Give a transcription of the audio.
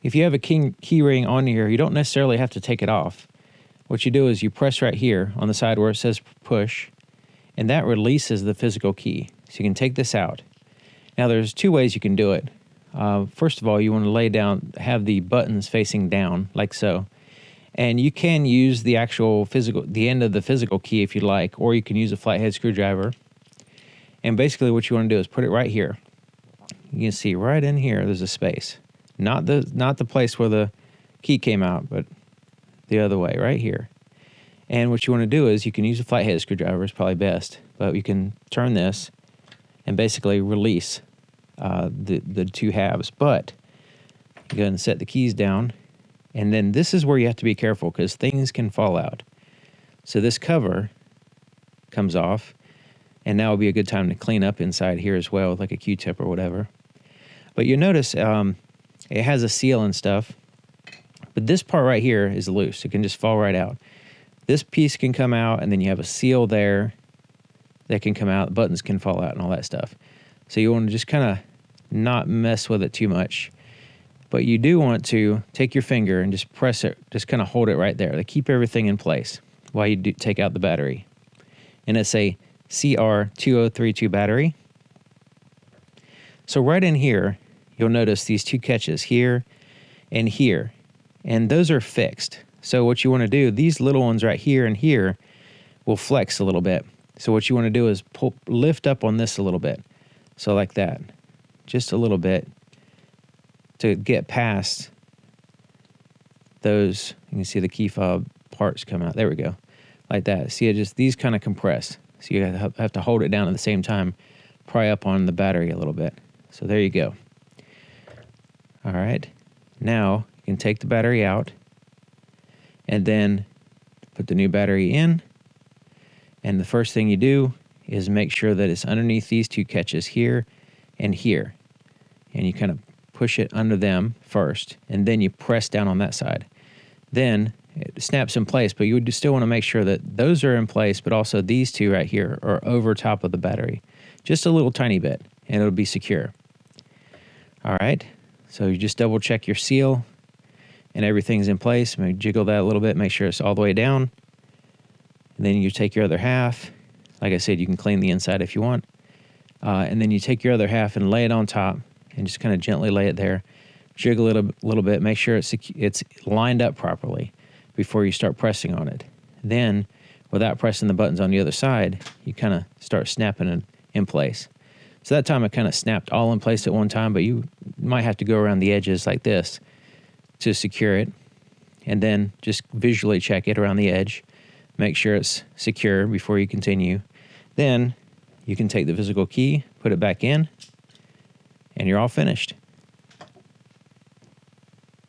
if you have a key ring on here, you don't necessarily have to take it off. What you do is you press right here on the side where it says push, and that releases the physical key. So you can take this out. Now there's two ways you can do it. First of all, you want to lay down, have the buttons facing down like so. And you can use the actual the end of the physical key if you like, or you can use a flathead screwdriver. And basically what you want to do is put it right here. You can see right in here there's a space. Not the place where the key came out, but the other way, right here. And what you want to do is you can use a flathead screwdriver, it's probably best, but you can turn this and basically release the two halves. But you go ahead and set the keys down, and then this is where you have to be careful because things can fall out. So this cover comes off, and now would be a good time to clean up inside here as well with like a Q-tip or whatever. But you notice it has a seal and stuff, but this part right here is loose. It can just fall right out. This piece can come out, and then you have a seal there that can come out. Buttons can fall out and all that stuff. So you want to just kind of not mess with it too much. But you do want to take your finger and just press it, just kind of hold it right there to keep everything in place while you take out the battery. And it's a CR2032 battery. So right in here, you'll notice these two catches here and here, and those are fixed. So what you want to do, these little ones right here and here will flex a little bit. So what you want to do is lift up on this a little bit. So like that, just a little bit to get past those. You can see the key fob parts come out. There we go. Like that. See, these kind of compress. So you have to hold it down at the same time, pry up on the battery a little bit. So there you go. All right. Now you can take the battery out and then put the new battery in. And the first thing you do is make sure that it's underneath these two catches here and here. And you kind of push it under them first, and then you press down on that side. Then it snaps in place, but you would still want to make sure that those are in place, but also these two right here are over top of the battery. Just a little tiny bit, and it'll be secure. All right, so you just double check your seal, and everything's in place. Maybe jiggle that a little bit, make sure it's all the way down. And then you take your other half. Like I said, you can clean the inside if you want. And then you take your other half and lay it on top and just kind of gently lay it there. Jiggle it a little bit. Make sure it's lined up properly before you start pressing on it. Then, without pressing the buttons on the other side, you kind of start snapping it in place. So that time it kind of snapped all in place at one time, but you might have to go around the edges like this to secure it. And then just visually check it around the edge. Make sure it's secure before you continue. Then you can take the physical key, put it back in, and you're all finished.